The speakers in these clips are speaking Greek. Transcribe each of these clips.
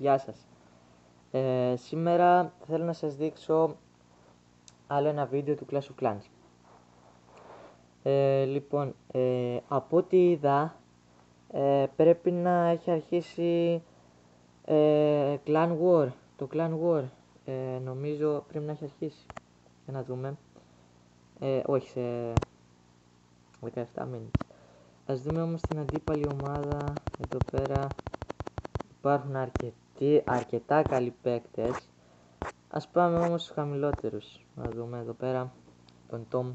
Γεια σας. Σήμερα θέλω να σας δείξω άλλο ένα βίντεο του Clash of Clans. Λοιπόν, από ό,τι είδα, πρέπει να έχει αρχίσει Clan War. Το Clan War, νομίζω πρέπει να έχει αρχίσει. Για να δούμε. Όχι, σε 17 μήνες. Ας δούμε όμως την αντίπαλη ομάδα. Εδώ πέρα υπάρχουν αρκετά καλοί παίκτες. Ας πάμε όμως στους χαμηλότερους. Να δούμε εδώ πέρα τον Tom.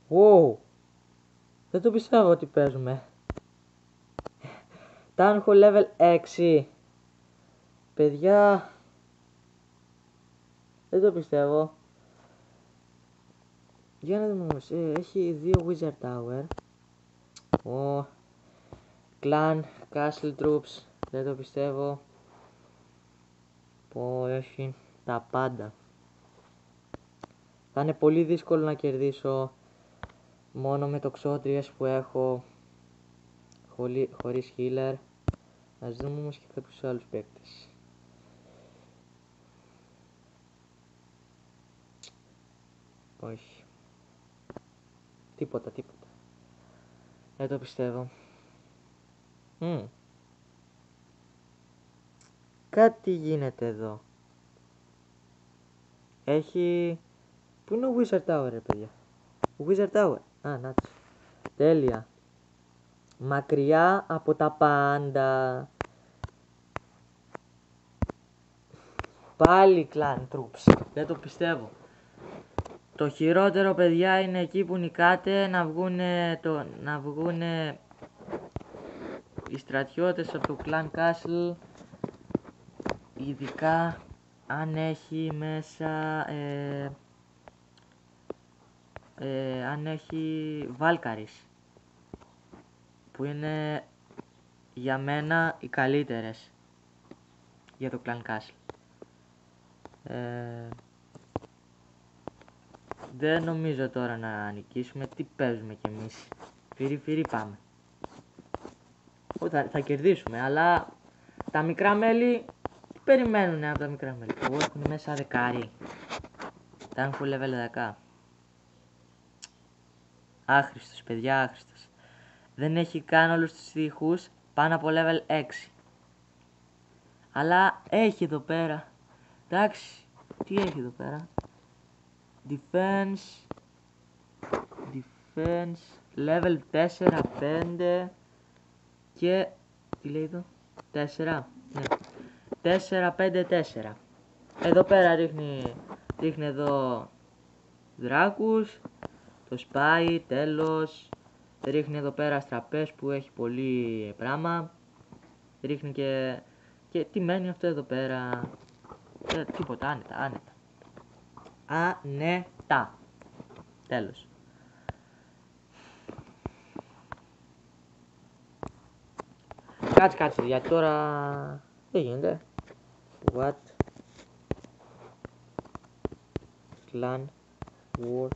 Wow! Δεν το πιστεύω ότι παίζουμε. Town Hall level 6. Παιδιά, δεν το πιστεύω. Για να δούμε όμως. Έχει 2 Wizard Tower. Clan, Castle Troops. Δεν το πιστεύω. Έχει τα πάντα. Θα είναι πολύ δύσκολο να κερδίσω μόνο με το ξότριες που έχω, χωρίς healer. Ας δούμε όμως και κάποιους άλλους παίκτες. Όχι. Τίποτα. Δεν το πιστεύω. Κάτι γίνεται εδώ. Έχει... Πού είναι ο Wizard Tower, ρε παιδιά? Ο Wizard Tower. Να το. Τέλεια. Μακριά από τα πάντα. Πάλι Clan Troops. Δεν το πιστεύω. Το χειρότερο, παιδιά, είναι εκεί που νικάτε να βγούνε οι στρατιώτες από το Clan Castle. Ειδικά αν έχει μέσα αν έχει Valkyries, που είναι για μένα οι καλύτερες για το Clan Castle. Δεν νομίζω τώρα να νικήσουμε. Τι παίζουμε κι εμείς? Φυρί πάμε. Θα κερδίσουμε, αλλά τα μικρά μέλη τι περιμένουνε από τα μικρά μέλη? Έχουν μέσα δεκάρι. Town Hall level 10. Άχρηστος, παιδιά, άχρηστος. Δεν έχει καν όλους τους στίχους πάνω από level 6. Αλλά έχει εδώ πέρα. Εντάξει, τι έχει εδώ πέρα? Defense level 4, 5 και τι λέει εδώ? 4, ναι. 4, 5, 4. Εδώ πέρα ρίχνει εδώ δράκους, το σπάει, τέλος. Ρίχνει εδώ πέρα στραπές που έχει πολύ πράγμα. Ρίχνει και τι μένει αυτό εδώ πέρα? Τίποτα, άνετα. Τέλος. Κάτσε, γιατί τώρα δεν γίνεται. What Clan War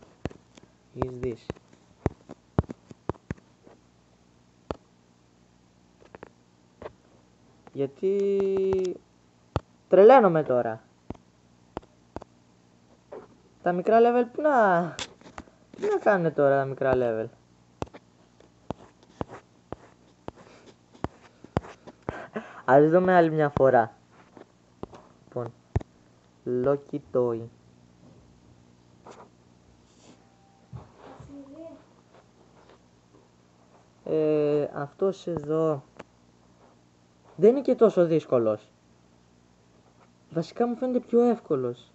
is this? Γιατί τρελαίνομαι τώρα. Τα μικρά level τι να κάνουν τώρα τα μικρά level? Ας δούμε άλλη μια φορά. Λοιπόν, Loki Toy. Αυτός εδώ δεν είναι και τόσο δύσκολος. Βασικά μου φαίνεται πιο εύκολος.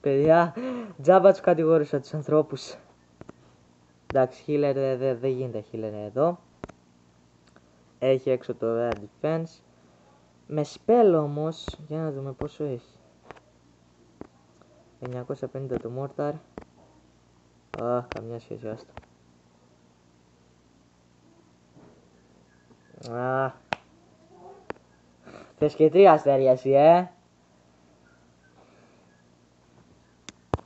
Παιδιά, τζάμπα τους κατηγόρησα τους ανθρώπους. Εντάξει, healer δεν γίνεται healer εδώ. Έχει έξω το air defense. Με spell όμως, για να δούμε πόσο έχει. 950 το mortar. Καμιά σχέση, άστο. Θες και 3 αστέρια εσύ,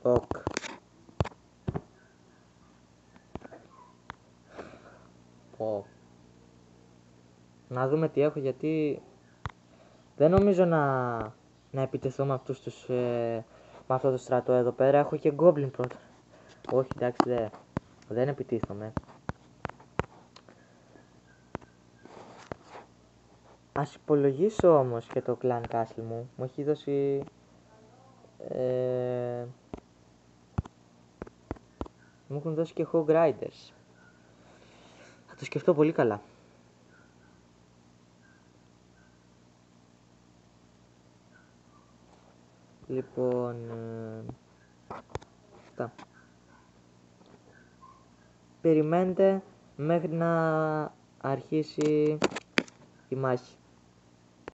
Οκ. ό,τι έχω, γιατί δεν νομίζω να επιτεθώ με αυτούς τους, με αυτό το στρατό εδώ πέρα. Έχω και Goblin πρώτα. Όχι, εντάξει, δεν επιτίθομαι. Ας υπολογίσω όμως και το Clan Castle μου. Μου έχει δώσει... μου έχουν δώσει και Hog Riders. Θα το σκεφτώ πολύ καλά. Λοιπόν... αυτά. Περιμένετε μέχρι να αρχίσει η μάχη.